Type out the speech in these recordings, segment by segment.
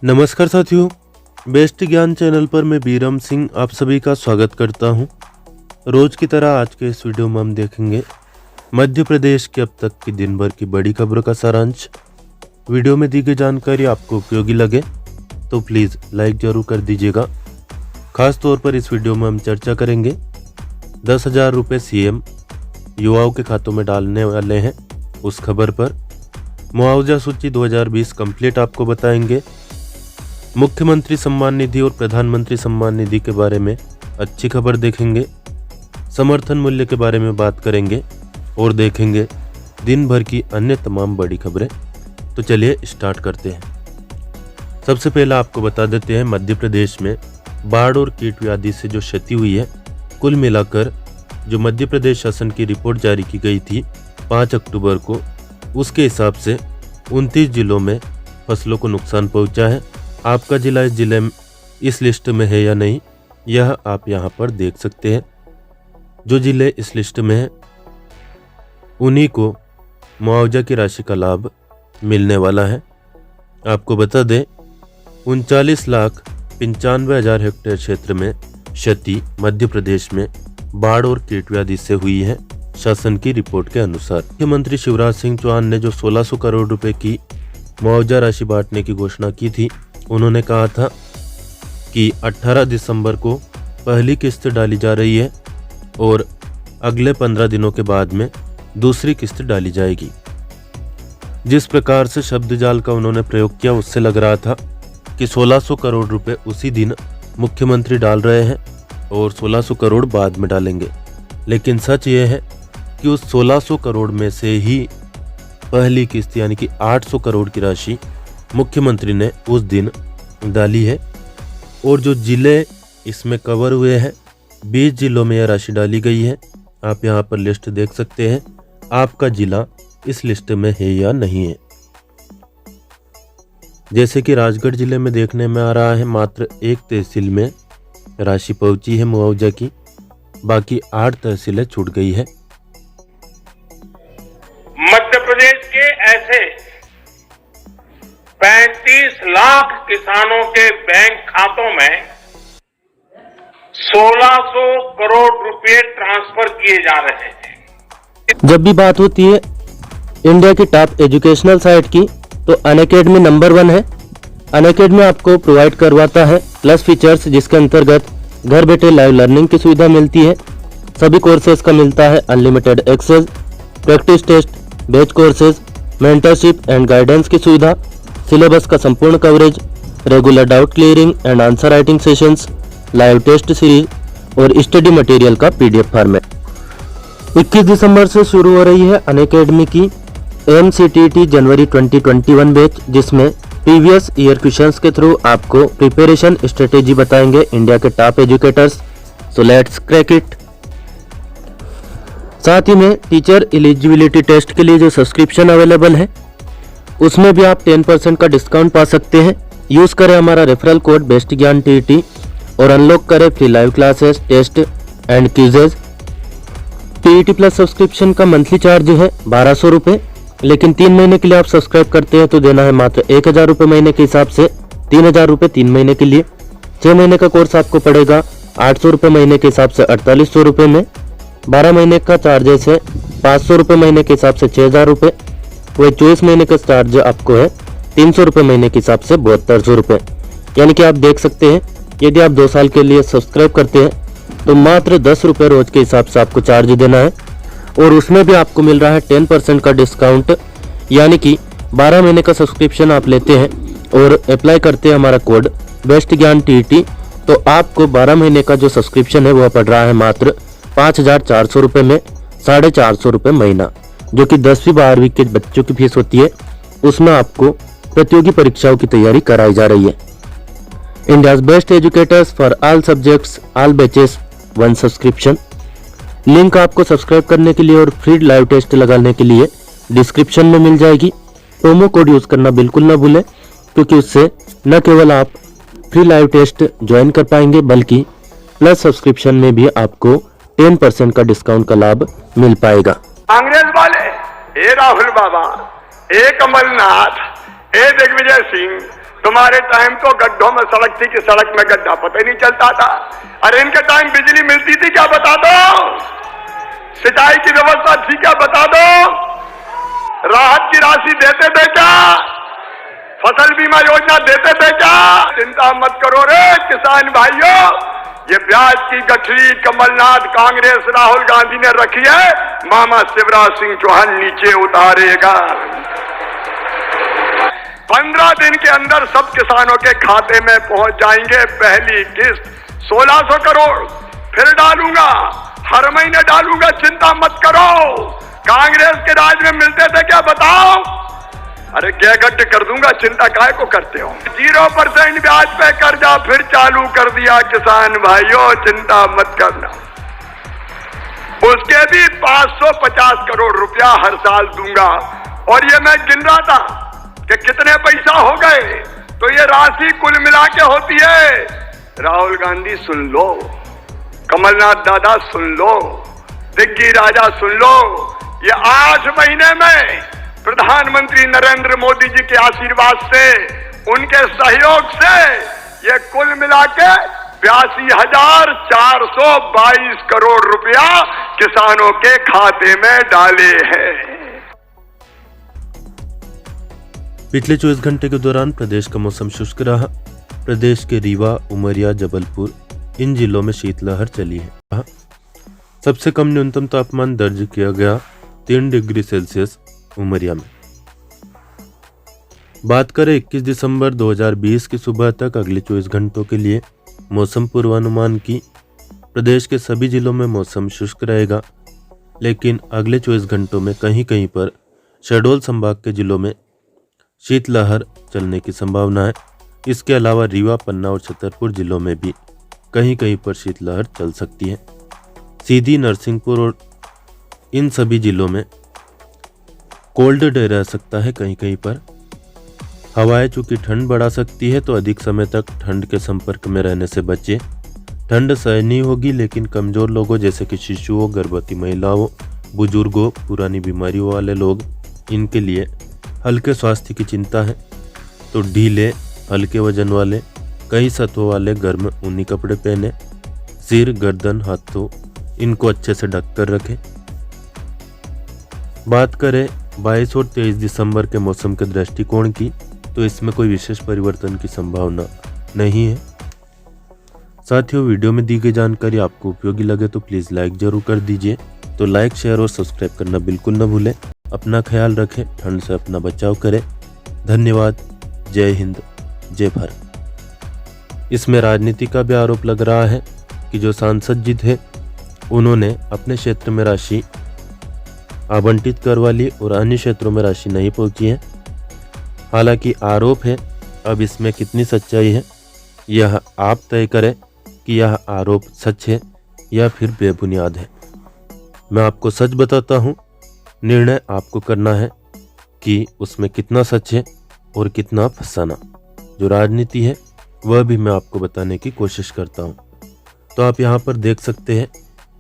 नमस्कार साथियों, बेस्ट ज्ञान चैनल पर मैं बीरम सिंह आप सभी का स्वागत करता हूं। रोज की तरह आज के इस वीडियो में हम देखेंगे मध्य प्रदेश की अब तक की दिन भर की बड़ी खबरों का सारांश। वीडियो में दी गई जानकारी आपको उपयोगी लगे तो प्लीज़ लाइक जरूर कर दीजिएगा। खास तौर पर इस वीडियो में हम चर्चा करेंगे 10,000 रुपये सीएम युवाओं के खातों में डालने वाले हैं उस खबर पर। मुआवजा सूची 2020 कंप्लीट आपको बताएंगे। मुख्यमंत्री सम्मान निधि और प्रधानमंत्री सम्मान निधि के बारे में अच्छी खबर देखेंगे। समर्थन मूल्य के बारे में बात करेंगे और देखेंगे दिन भर की अन्य तमाम बड़ी खबरें। तो चलिए स्टार्ट करते हैं। सबसे पहले आपको बता देते हैं मध्य प्रदेश में बाढ़ और कीट व्याधि से जो क्षति हुई है, कुल मिलाकर जो मध्य प्रदेश शासन की रिपोर्ट जारी की गई थी 5 अक्टूबर को, उसके हिसाब से 29 जिलों में फसलों को नुकसान पहुंचा है। आपका जिला इस लिस्ट में है या नहीं, यह आप यहां पर देख सकते हैं। जो जिले इस लिस्ट में हैं उन्हीं को मुआवजा की राशि का लाभ मिलने वाला है। आपको बता दें 39,95,000 हेक्टेयर क्षेत्र में क्षति मध्य प्रदेश में बाढ़ और कीट व्याधि से हुई है, शासन की रिपोर्ट के अनुसार। मुख्यमंत्री शिवराज सिंह चौहान ने जो 1600 करोड़ रुपए की मुआवजा राशि बांटने की घोषणा की थी, उन्होंने कहा था कि 18 दिसंबर को पहली किस्त डाली जा रही है और अगले 15 दिनों के बाद में दूसरी किस्त डाली जाएगी। जिस प्रकार से शब्द जाल का उन्होंने प्रयोग किया, उससे लग रहा था कि 1600 करोड़ रुपए उसी दिन मुख्यमंत्री डाल रहे हैं और 1600 करोड़ बाद में डालेंगे। लेकिन सच ये है कि उस 1600 करोड़ में से ही पहली किस्त यानी कि 800 करोड़ की राशि मुख्यमंत्री ने उस दिन डाली है। और जो जिले इसमें कवर हुए हैं 20 जिलों में यह राशि डाली गई है। आप यहां पर लिस्ट देख सकते हैं, आपका जिला इस लिस्ट में है या नहीं है। जैसे कि राजगढ़ जिले में देखने में आ रहा है मात्र 1 तहसील में राशि पहुंची है मुआवजा की, बाकी 8 तहसीलें छूट गई है। मध्य प्रदेश के ऐसे 35 लाख किसानों के बैंक खातों में 1600 करोड़ रुपए ट्रांसफर किए जा रहे हैं। जब भी बात होती है इंडिया की टॉप एजुकेशनल साइट की, तो अनअकैडमी नंबर 1 है। अनअकैडमी आपको प्रोवाइड करवाता है प्लस फीचर्स, जिसके अंतर्गत घर बैठे लाइव लर्निंग की सुविधा मिलती है। सभी कोर्सेज का मिलता है unlimited access, practice test, batch courses, mentorship and guidance की सुविधा, सिलेबस का संपूर्ण coverage, regular doubt clearing and answer writing sessions, live test series और स्टडी मटेरियल का पीडीएफ फॉर्मेट। 21 दिसंबर से शुरू हो रही है अनअकैडमी की MCTT जनवरी 2021 बैच, जिसमें प्रीवियस ईयर क्वेश्चंस के थ्रू आपको प्रिपरेशन स्ट्रेटेजी बताएंगे इंडिया के top educators. So let's crack it. साथ ही में टीचर एलिजिबिलिटी टेस्ट के लिए जो सब्सक्रिप्शन अवेलेबल है, उसमें भी आप 10% का डिस्काउंट पा सकते हैं। यूज करें हमारा रेफरल कोड बेस्ट ज्ञान TT और अनलॉक करें free live classes, test and quizzes. TET plus subscription का मंथली चार्ज है 1200 रुपये, लेकिन 3 महीने के लिए आप सब्सक्राइब करते हैं तो देना है मात्र 1000 रुपये महीने के हिसाब से, 3000 रुपये 3 महीने के लिए। 6 महीने का कोर्स आपको पड़ेगा 800 रुपये महीने के हिसाब से 4800 रुपये में। 12 महीने का चार्जेस है 500 रुपये महीने के हिसाब से 6000 रुपये। वही 24 महीने का चार्ज आपको है 300 रुपये महीने के हिसाब से 7200 रुपये। यानी कि आप देख सकते हैं यदि आप 2 साल के लिए सब्सक्राइब करते हैं तो मात्र 10 रुपये रोज के हिसाब से आपको चार्ज देना है। और उसमें भी आपको मिल रहा है 10% का डिस्काउंट। यानी कि 12 महीने का सब्सक्रिप्शन आप लेते हैं और अप्लाई करते हैं हमारा कोड बेस्ट ज्ञान TT, तो आपको 12 महीने का जो सब्सक्रिप्शन है वह पड़ रहा है मात्र 5400 रुपये में, 450 रुपये महीना, जो कि 10वीं 12वीं के बच्चों की फीस होती है। उसमें आपको प्रतियोगी परीक्षाओं की तैयारी कराई जा रही है। India's best educators for all subjects, all batches, 1 subscription. Link आपको सब्सक्राइब करने के लिए और फ्री लाइव टेस्ट लगाने के लिए डिस्क्रिप्शन में मिल जाएगी। प्रोमो कोड यूज करना बिल्कुल ना भूलें, क्योंकि उससे न केवल आप फ्री लाइव टेस्ट ज्वाइन कर पाएंगे बल्कि प्लस सब्सक्रिप्शन में भी आपको 10% का डिस्काउंट का लाभ मिल पाएगा। कांग्रेस वाले, राहुल बाबा, कमलनाथ, दिग्विजय सिंह, तुम्हारे टाइम तो गड्ढों में सड़क थी कि सड़क में गड्ढा पता ही नहीं चलता था। अरे इनके टाइम बिजली मिलती थी क्या बता दो? सिंचाई की व्यवस्था थी क्या बता दो? राहत की राशि देते थे क्या? फसल बीमा योजना देते थे क्या? चिंता मत करो रे किसान भाइयों, ये ब्याज की गठरी कमलनाथ, कांग्रेस, राहुल गांधी ने रखी है, मामा शिवराज सिंह चौहान नीचे उतारेगा। 15 दिन के अंदर सब किसानों के खाते में पहुंच जाएंगे पहली किस्त 1600 करोड़। फिर डालूंगा, हर महीने डालूंगा, चिंता मत करो। कांग्रेस के राज में मिलते थे क्या बताओ? अरे गट्ट कर दूंगा, चिंता काहे को करते हो? 0% ब्याज पे कर्जा फिर चालू कर दिया किसान भाइयों, चिंता मत करना। उसके भी 550 करोड़ रुपया हर साल दूंगा। और ये मैं गिन रहा था कि कितने पैसा हो गए, तो ये राशि कुल मिला के होती है। राहुल गांधी सुन लो, कमलनाथ दादा सुन लो, दिग्गी राजा सुन लो, ये 8 महीने में प्रधानमंत्री नरेंद्र मोदी जी के आशीर्वाद से, उनके सहयोग से ये कुल मिला के 82,422 करोड़ रुपया किसानों के खाते में डाले हैं। पिछले 24 घंटे के दौरान प्रदेश का मौसम शुष्क रहा। प्रदेश के रीवा, उमरिया, जबलपुर इन जिलों में शीतलहर चली है। सबसे कम न्यूनतम तापमान दर्ज किया गया 3 डिग्री सेल्सियस उमरिया में। बात करें 21 दिसंबर 2020 की सुबह तक अगले 24 घंटों के लिए मौसम पूर्वानुमान की, प्रदेश के सभी जिलों में मौसम शुष्क रहेगा, लेकिन अगले 24 घंटों में कहीं कहीं पर शहडोल संभाग के जिलों में शीतलहर चलने की संभावना है। इसके अलावा रीवा, पन्ना और छतरपुर जिलों में भी कहीं कहीं पर शीतलहर चल सकती है। सीधी, नरसिंहपुर और इन सभी जिलों में कोल्ड डे रह सकता है। कहीं कहीं पर हवाएं चूंकि ठंड बढ़ा सकती है, तो अधिक समय तक ठंड के संपर्क में रहने से बचें। ठंड सहनीय होगी, लेकिन कमजोर लोगों जैसे कि शिशुओं, गर्भवती महिलाओं, बुजुर्गों, पुरानी बीमारियों वाले लोग, इनके लिए हल्के स्वास्थ्य की चिंता है। तो ढीले, हल्के वजन वाले, कई सतहों वाले गर्म ऊनी कपड़े पहने। सिर, गर्दन, हाथों इनको अच्छे से ढक कर रखें। बात करें 22 और 23 दिसंबर के मौसम के दृष्टिकोण की, तो इसमें कोई विशेष परिवर्तन की संभावना नहीं है। साथियों, वीडियो में दी गई जानकारी आपको उपयोगी लगे तो प्लीज़ लाइक जरूर कर दीजिए। तो लाइक, शेयर और सब्सक्राइब करना बिल्कुल न भूलें। अपना ख्याल रखें, ठंड से अपना बचाव करें। धन्यवाद। जय हिंद, जय भारत। इसमें राजनीति का भी आरोप लग रहा है कि जो सांसद जी थे उन्होंने अपने क्षेत्र में राशि आवंटित करवा ली और अन्य क्षेत्रों में राशि नहीं पहुंची है। हालांकि आरोप है, अब इसमें कितनी सच्चाई है यह आप तय करें कि यह आरोप सच है या फिर बेबुनियाद है। मैं आपको सच बताता हूँ, निर्णय आपको करना है कि उसमें कितना सच है और कितना फसाना। जो राजनीति है वह भी मैं आपको बताने की कोशिश करता हूँ। तो आप यहाँ पर देख सकते हैं,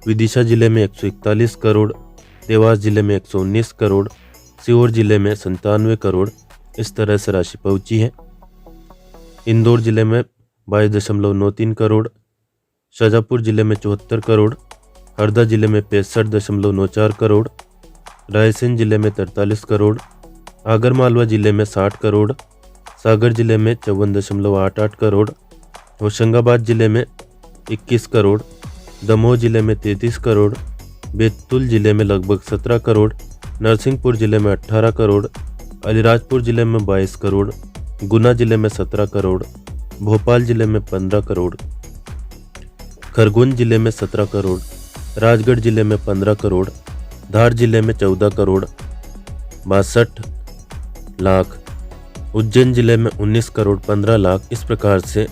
विदिशा जिले में 141 करोड़, देवास जिले में 119 करोड़, सीहोर जिले में 97 करोड़ इस तरह से राशि पहुंची है। इंदौर जिले में 22.93 करोड़, शाजापुर जिले में 74 करोड़, हरदा जिले में 65.94 करोड़, रायसेन जिले में 43 करोड़, आगरमालवा जिले में 60 करोड़, सागर जिले में 54.88 करोड़, होशंगाबाद जिले में 21 करोड़, दमोह जिले में 33 करोड़, बैतूल जिले में लगभग 17 करोड़, नरसिंहपुर जिले में 18 करोड़, अलीराजपुर जिले में 22 करोड़, गुना जिले में 17 करोड़, भोपाल जिले में 15 करोड़, खरगोन जिले में 17 करोड़, राजगढ़ जिले में 15 करोड़, धार जिले में 14 करोड़ 62 लाख, उज्जैन जिले में 19 करोड़ 15 लाख। इस प्रकार से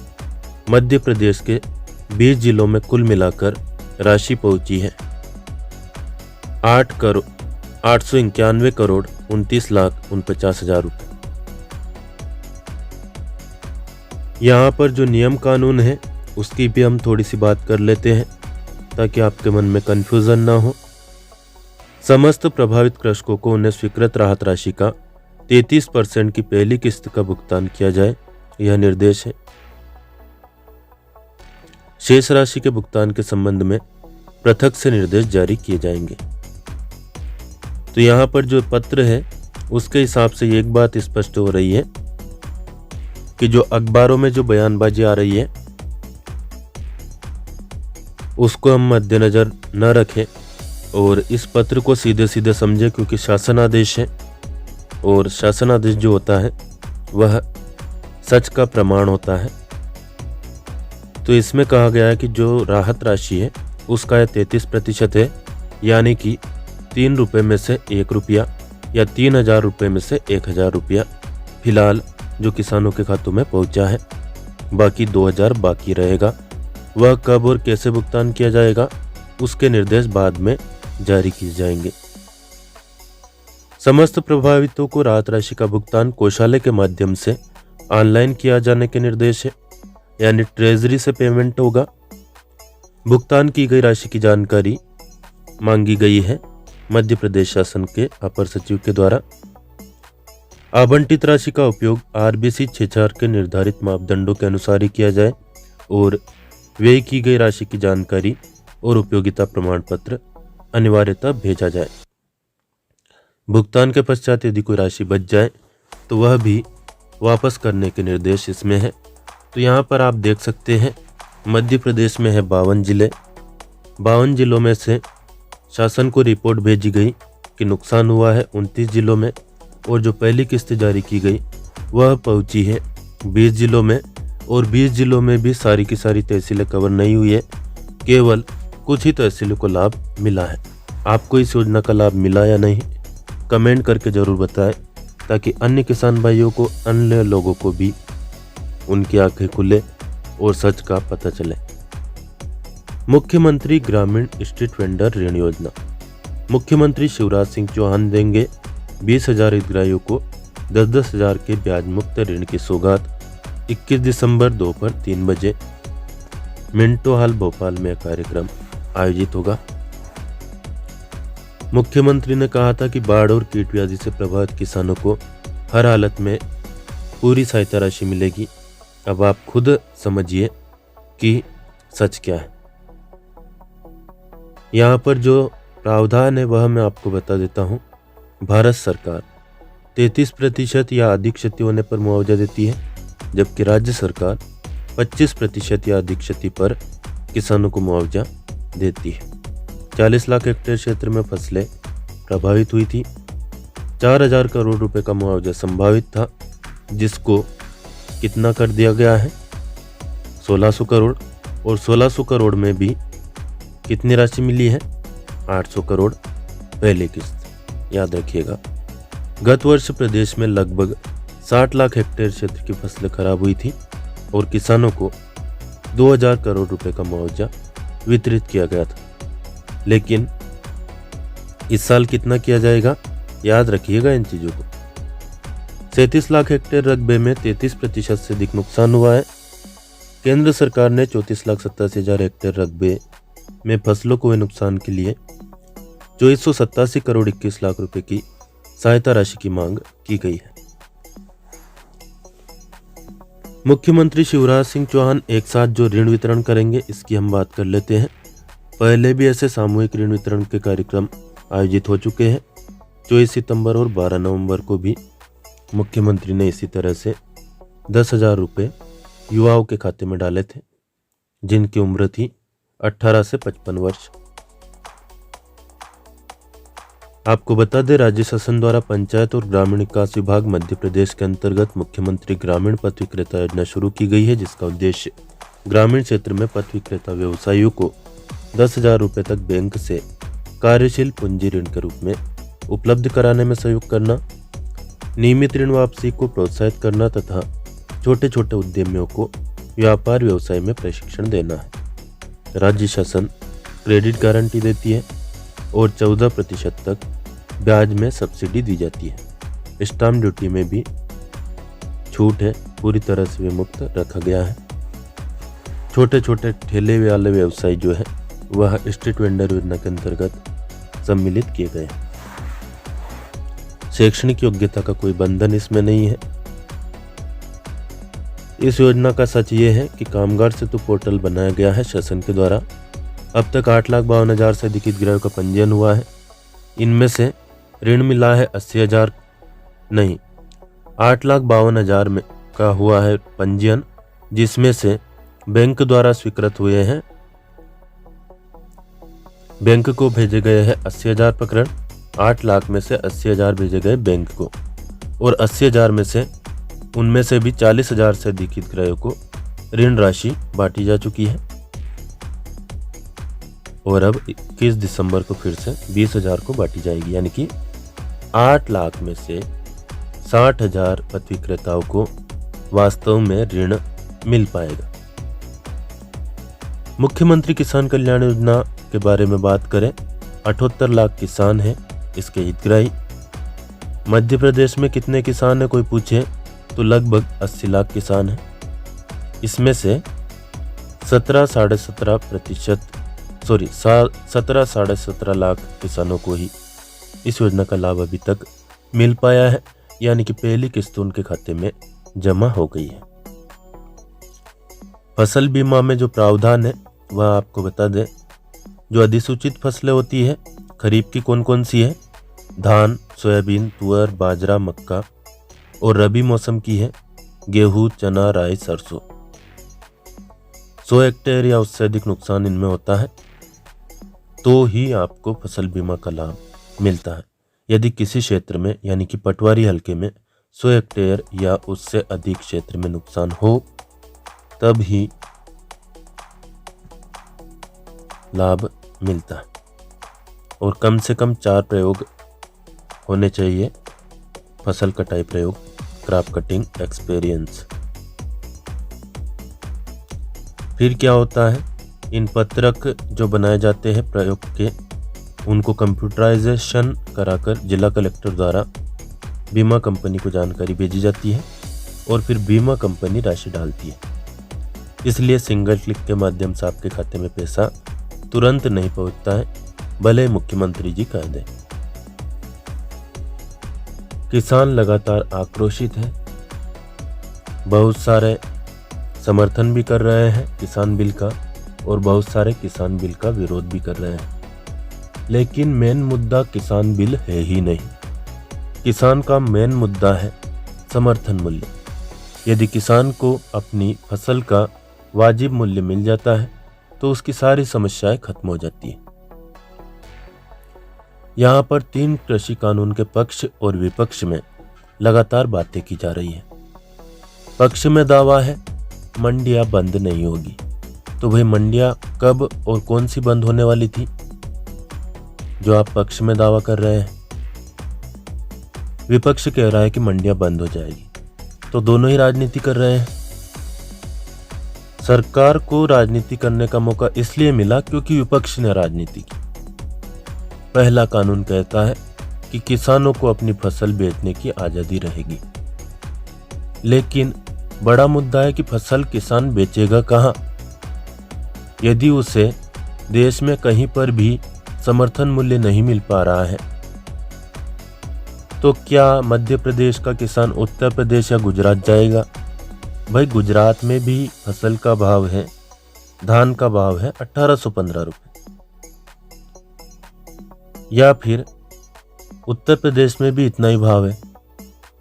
मध्य प्रदेश के 20 जिलों में कुल मिलाकर राशि पहुंची है 891 करोड़ 29 लाख 49 हजार रुपये। यहाँ पर जो नियम कानून है उसकी भी हम थोड़ी सी बात कर लेते हैं ताकि आपके मन में कन्फ्यूजन ना हो। समस्त प्रभावित कृषकों को उन्हें स्वीकृत राहत राशि का 33% की पहली किस्त का भुगतान किया जाए। यह निर्देश है। शेष राशि के भुगतान के संबंध में पृथक से निर्देश जारी किए जाएंगे। तो यहाँ पर जो पत्र है उसके हिसाब से एक बात स्पष्ट हो रही है कि जो अखबारों में जो बयानबाजी आ रही है उसको हम मद्देनजर न रखें और इस पत्र को सीधे सीधे समझें, क्योंकि शासन आदेश है और शासन आदेश जो होता है वह सच का प्रमाण होता है। तो इसमें कहा गया है कि जो राहत राशि है उसका 33% है, यानी कि 3 रुपये में से 1 रुपया या 3000 रुपये में से 1000 रुपया फिलहाल जो किसानों के खातों में पहुंचा है। बाकी 2000 बाकी रहेगा। वह कब और कैसे भुगतान किया जाएगा उसके निर्देश बाद में जारी किए जाएंगे। समस्त प्रभावितों को राहत राशि का भुगतान कोषालय के माध्यम से ऑनलाइन किया जाने के निर्देश है, यानी ट्रेजरी से पेमेंट होगा। भुगतान की गई राशि की जानकारी मांगी गई है मध्य प्रदेश शासन के अपर सचिव के द्वारा। आवंटित राशि का उपयोग आरबीसी 64 के निर्धारित मापदंडों के अनुसार ही किया जाए और व्यय की गई राशि की जानकारी और उपयोगिता प्रमाण पत्र अनिवार्यतः भेजा जाए। भुगतान के पश्चात यदि कोई राशि बच जाए तो वह भी वापस करने के निर्देश इसमें है। तो यहाँ पर आप देख सकते हैं मध्य प्रदेश में है 52 जिले। 52 जिलों में से शासन को रिपोर्ट भेजी गई कि नुकसान हुआ है 29 जिलों में, और जो पहली किस्त जारी की गई वह पहुंची है 20 जिलों में, और 20 जिलों में भी सारी की सारी तहसीलें कवर नहीं हुई है, केवल कुछ ही तहसीलों को लाभ मिला है। आपको इस योजना का लाभ मिला या नहीं कमेंट करके ज़रूर बताएं, ताकि अन्य किसान भाइयों को, अन्य लोगों को भी उनकी आंखें खुले और सच का पता चले। मुख्यमंत्री ग्रामीण स्ट्रीट वेंडर ऋण योजना। मुख्यमंत्री शिवराज सिंह चौहान देंगे 20,000 हितग्राहियों को 10,000 के ब्याज मुक्त ऋण की सौगात। 21 दिसंबर दोपहर 3 बजे मिंटो हॉल भोपाल में कार्यक्रम आयोजित होगा। मुख्यमंत्री ने कहा था कि बाढ़ और कीट व्याधि से प्रभावित किसानों को हर हालत में पूरी सहायता राशि मिलेगी। अब आप खुद समझिए कि सच क्या है। यहाँ पर जो प्रावधान है वह मैं आपको बता देता हूँ। भारत सरकार 33% या अधिक क्षति होने पर मुआवजा देती है, जबकि राज्य सरकार 25% या अधिक क्षति पर किसानों को मुआवजा देती है। 40 लाख हेक्टेयर क्षेत्र में फसलें प्रभावित हुई थी। 4,000 करोड़ रुपए का मुआवजा संभावित था, जिसको कितना कर दिया गया है 1600 करोड़, और 1600 करोड़ में भी कितनी राशि मिली है 800 करोड़ पहली किस्त, याद रखिएगा। गत वर्ष प्रदेश में लगभग 60 लाख हेक्टेयर क्षेत्र की फसलें खराब हुई थी और किसानों को 2000 करोड़ रुपए का मुआवजा वितरित किया गया था। लेकिन इस साल कितना किया जाएगा, याद रखिएगा इन चीज़ों को। 37 लाख हेक्टेयर रकबे में 33% से अधिक नुकसान हुआ है। केंद्र सरकार ने 34,87,000 हेक्टेयर रकबे में फसलों को हुए नुकसान के लिए 2487 करोड़ 21 लाख रुपए की सहायता राशि की मांग की गई है। मुख्यमंत्री शिवराज सिंह चौहान एक साथ जो ऋण वितरण करेंगे, इसकी हम बात कर लेते हैं। पहले भी ऐसे सामूहिक ऋण वितरण के कार्यक्रम आयोजित हो चुके हैं। 24 सितंबर और 12 नवंबर को भी मुख्यमंत्री ने इसी तरह से 10,000 रुपये युवाओं के खाते में डाले थे, जिनकी उम्र थी 18 से 55 वर्ष। आपको बता दें, राज्य शासन द्वारा पंचायत और ग्रामीण विकास विभाग मध्य प्रदेश के अंतर्गत मुख्यमंत्री ग्रामीण पथ विक्रेता योजना शुरू की गई है, जिसका उद्देश्य ग्रामीण क्षेत्र में पथ विक्रेता व्यवसायियों को 10,000 रुपये तक बैंक से कार्यशील पूंजी ऋण के रूप में उपलब्ध कराने में सहयोग करना, नियमित ऋण वापसी को प्रोत्साहित करना तथा छोटे छोटे उद्यमियों को व्यापार व्यवसाय में प्रशिक्षण देना है। राज्य शासन क्रेडिट गारंटी देती है और 14% तक ब्याज में सब्सिडी दी जाती है। स्टाम्प ड्यूटी में भी छूट है, पूरी तरह से मुक्त रखा गया है। छोटे छोटे ठेले वाले व्यवसाय जो है वह स्ट्रीट वेंडर योजना के अंतर्गत सम्मिलित किए गए हैं। शैक्षणिक योग्यता का कोई बंधन इसमें नहीं है। इस योजना का सच ये है कि कामगार सेतु पोर्टल बनाया गया है शासन के द्वारा। अब तक 8,52,000 से अधिक हितग्राहियों का पंजीयन हुआ है। इनमें से ऋण मिला है 80,000 नहीं 8,52,000 में का हुआ है पंजीयन, जिसमें से बैंक द्वारा स्वीकृत हुए हैं। बैंक को भेजे गए हैं 80,000 प्रकरण। 8 लाख में से 80,000 भेजे गए बैंक को और 80,000 में से उनमें से भी 40,000 से अधिक हितग्राहियों को ऋण राशि बांटी जा चुकी है और अब 21 दिसंबर को फिर से 20,000 को बांटी जाएगी, यानी कि 8 लाख में से 60,000 पथ विक्रेताओं को वास्तव में ऋण मिल पाएगा। मुख्यमंत्री किसान कल्याण योजना के बारे में बात करें, 78 लाख किसान हैं इसके हितग्राही। मध्य प्रदेश में कितने किसान हैं कोई पूछे तो लगभग 80 लाख किसान हैं। इसमें से 17.5% लाख किसानों को ही इस योजना का लाभ अभी तक मिल पाया है, यानी कि पहली किस्त उनके खाते में जमा हो गई है। फसल बीमा में जो प्रावधान है वह आपको बता दें। जो अधिसूचित फसलें होती है खरीफ की कौन कौन सी है, धान, सोयाबीन, तुअर, बाजरा, मक्का, और रबी मौसम की है गेहूं, चना, राई, सरसों। 100 हेक्टेयर या उससे अधिक नुकसान इनमें होता है तो ही आपको फसल बीमा का लाभ मिलता है। यदि किसी क्षेत्र में यानी कि पटवारी हलके में 100 हेक्टेयर या उससे अधिक क्षेत्र में नुकसान हो तब ही लाभ मिलता है और कम से कम 4 प्रयोग होने चाहिए। फसल कटाई प्रयोग, क्रॉप कटिंग एक्सपीरियंस। फिर क्या होता है, इन पत्रक जो बनाए जाते हैं प्रयोग के उनको कंप्यूटराइजेशन कराकर जिला कलेक्टर द्वारा बीमा कंपनी को जानकारी भेजी जाती है और फिर बीमा कंपनी राशि डालती है। इसलिए सिंगल क्लिक के माध्यम से आपके खाते में पैसा तुरंत नहीं पहुंचता है, भले मुख्यमंत्री जी कह दें। किसान लगातार आक्रोशित है, बहुत सारे समर्थन भी कर रहे हैं किसान बिल का और बहुत सारे किसान बिल का विरोध भी कर रहे हैं, लेकिन मेन मुद्दा किसान बिल है ही नहीं। किसान का मेन मुद्दा है समर्थन मूल्य। यदि किसान को अपनी फसल का वाजिब मूल्य मिल जाता है तो उसकी सारी समस्याएं खत्म हो जाती है। यहाँ पर 3 कृषि कानून के पक्ष और विपक्ष में लगातार बातें की जा रही है। पक्ष में दावा है मंडियां बंद नहीं होगी, तो भाई मंडियां कब और कौन सी बंद होने वाली थी जो आप पक्ष में दावा कर रहे हैं? विपक्ष कह रहा है कि मंडियां बंद हो जाएगी, तो दोनों ही राजनीति कर रहे हैं। सरकार को राजनीति करने का मौका इसलिए मिला क्योंकि विपक्ष ने राजनीति की। पहला कानून कहता है कि किसानों को अपनी फसल बेचने की आजादी रहेगी, लेकिन बड़ा मुद्दा है कि फसल किसान बेचेगा कहां? यदि उसे देश में कहीं पर भी समर्थन मूल्य नहीं मिल पा रहा है तो क्या मध्य प्रदेश का किसान उत्तर प्रदेश या गुजरात जाएगा? भाई गुजरात में भी फसल का भाव है, धान का भाव है 1815 रुपये, या फिर उत्तर प्रदेश में भी इतना ही भाव है।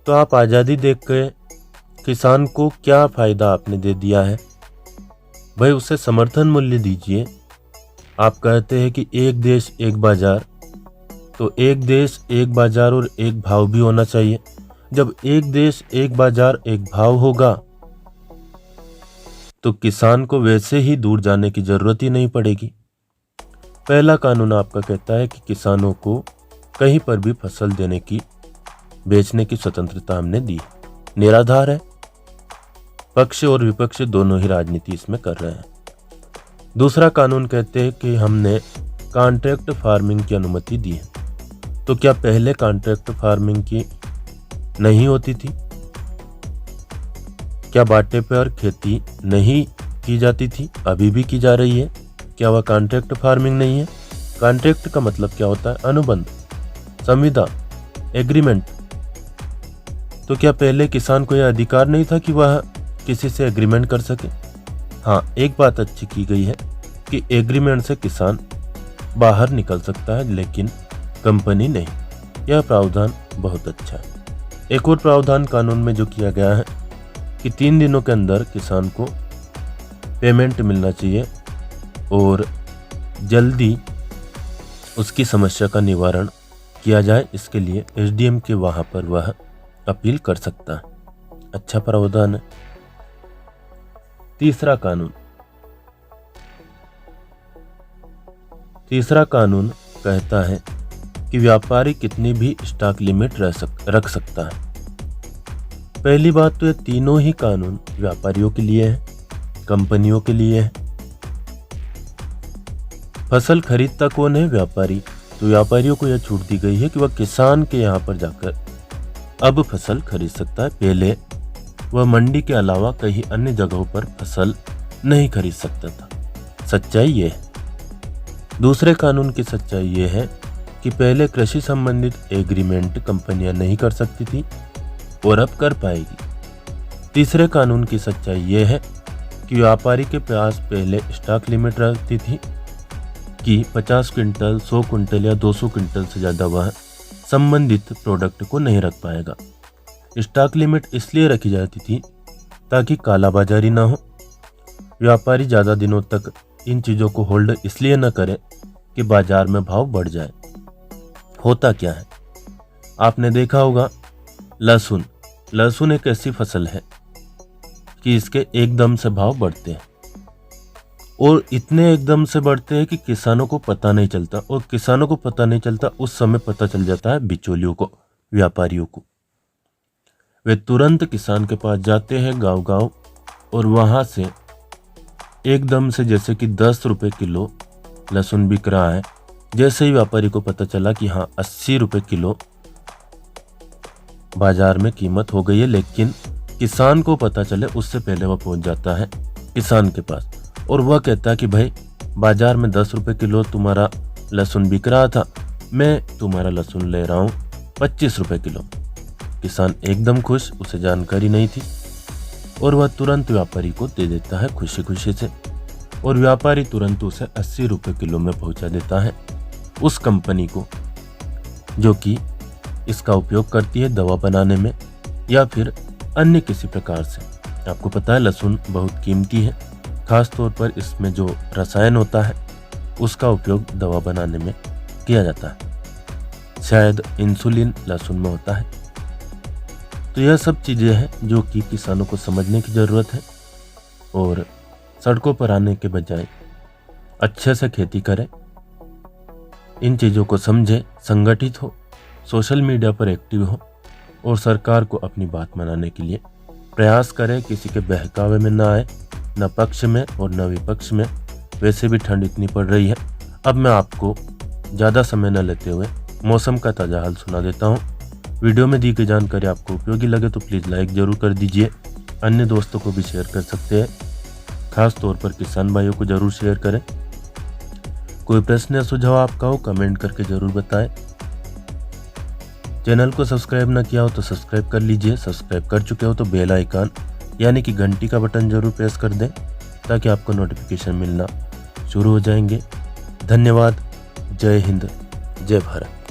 तो आप आज़ादी देख के किसान को क्या फ़ायदा आपने दे दिया है? भाई उसे समर्थन मूल्य दीजिए। आप कहते हैं कि एक देश एक बाजार, तो एक देश एक बाजार और एक भाव भी होना चाहिए। जब एक देश एक बाजार एक भाव होगा तो किसान को वैसे ही दूर जाने की जरूरत ही नहीं पड़ेगी। पहला कानून आपका कहता है कि किसानों को कहीं पर भी फसल देने की, बेचने की स्वतंत्रता हमने दी, निराधार है। पक्ष और विपक्ष दोनों ही राजनीति इसमें कर रहे हैं। दूसरा कानून कहते हैं कि हमने कॉन्ट्रैक्ट फार्मिंग की अनुमति दी है। तो क्या पहले कॉन्ट्रैक्ट फार्मिंग की नहीं होती थी? क्या बाटे पर खेती नहीं की जाती थी? अभी भी की जा रही है। क्या वह कॉन्ट्रैक्ट फार्मिंग नहीं है? कॉन्ट्रैक्ट का मतलब क्या होता है? अनुबंध, संविदा, एग्रीमेंट। तो क्या पहले किसान को यह अधिकार नहीं था कि वह किसी से एग्रीमेंट कर सके। हाँ, एक बात अच्छी की गई है कि एग्रीमेंट से किसान बाहर निकल सकता है लेकिन कंपनी नहीं। यह प्रावधान बहुत अच्छा है। एक और प्रावधान कानून में जो किया गया है कि 3 दिनों के अंदर किसान को पेमेंट मिलना चाहिए और जल्दी उसकी समस्या का निवारण किया जाए। इसके लिए एसडीएम के वहाँ पर वह अपील कर सकता है। अच्छा प्रावधान है। तीसरा कानून कहता है कि व्यापारी कितनी भी स्टॉक लिमिट रख सकता है। पहली बात तो ये तीनों ही कानून व्यापारियों के लिए है, कंपनियों के लिए है। फसल खरीदता कौन है? व्यापारी। तो व्यापारियों को यह छूट दी गई है कि वह किसान के यहाँ पर जाकर अब फसल खरीद सकता है। पहले वह मंडी के अलावा कहीं अन्य जगहों पर फसल नहीं खरीद सकता था। सच्चाई ये है। दूसरे कानून की सच्चाई ये है कि पहले कृषि संबंधित एग्रीमेंट कंपनियां नहीं कर सकती थी और अब कर पाएगी। तीसरे कानून की सच्चाई ये है कि व्यापारी के पास पहले स्टॉक लिमिट रहती थी कि 50 क्विंटल, 100 क्विंटल या 200 क्विंटल से ज़्यादा वह संबंधित प्रोडक्ट को नहीं रख पाएगा। स्टॉक लिमिट इसलिए रखी जाती थी ताकि कालाबाजारी ना हो। व्यापारी ज़्यादा दिनों तक इन चीज़ों को होल्ड इसलिए न करे कि बाजार में भाव बढ़ जाए। होता क्या है, आपने देखा होगा, लहसुन एक ऐसी फसल है कि इसके एकदम से भाव बढ़ते हैं और इतने एकदम से बढ़ते हैं कि किसानों को पता नहीं चलता, और किसानों को पता नहीं चलता उस समय पता चल जाता है बिचौलियों को, व्यापारियों को। वे तुरंत किसान के पास जाते हैं गांव-गांव और वहां से एकदम से, जैसे कि 10 रुपये किलो लहसुन बिक रहा है, जैसे ही व्यापारी को पता चला कि हाँ 80 रुपये किलो बाजार में कीमत हो गई है, लेकिन किसान को पता चले उससे पहले वह पहुंच जाता है किसान के पास और वह कहता है कि भाई बाजार में 10 रुपये किलो तुम्हारा लहसुन बिक रहा था, मैं तुम्हारा लहसुन ले रहा हूँ 25 रुपये किलो। किसान एकदम खुश, उसे जानकारी नहीं थी और वह तुरंत व्यापारी को दे देता है खुशी खुशी से, और व्यापारी तुरंत उसे 80 रुपये किलो में पहुंचा देता है उस कंपनी को जो कि इसका उपयोग करती है दवा बनाने में या फिर अन्य किसी प्रकार से। आपको पता है लहसुन बहुत कीमती है, खास तौर पर इसमें जो रसायन होता है उसका उपयोग दवा बनाने में किया जाता है। शायद इंसुलिन लहसुन में होता है। तो यह सब चीज़ें हैं जो कि किसानों को समझने की ज़रूरत है और सड़कों पर आने के बजाय अच्छे से खेती करें, इन चीज़ों को समझे, संगठित हो, सोशल मीडिया पर एक्टिव हो और सरकार को अपनी बात मनाने के लिए प्रयास करें। किसी के बहकावे में ना आए, न पक्ष में और न विपक्ष में। वैसे भी ठंड इतनी पड़ रही है। अब मैं आपको ज़्यादा समय न लेते हुए मौसम का ताज़ा हाल सुना देता हूँ। वीडियो में दी गई जानकारी आपको उपयोगी लगे तो प्लीज़ लाइक ज़रूर कर दीजिए। अन्य दोस्तों को भी शेयर कर सकते हैं, खास तौर पर किसान भाइयों को ज़रूर शेयर करें। कोई प्रश्न या सुझाव आपका हो कमेंट करके ज़रूर बताएं। चैनल को सब्सक्राइब ना किया हो तो सब्सक्राइब कर लीजिए। सब्सक्राइब कर चुके हो तो बेल आइकन यानी कि घंटी का बटन जरूर प्रेस कर दें ताकि आपको नोटिफिकेशन मिलना शुरू हो जाएंगे। धन्यवाद। जय हिंद, जय भारत।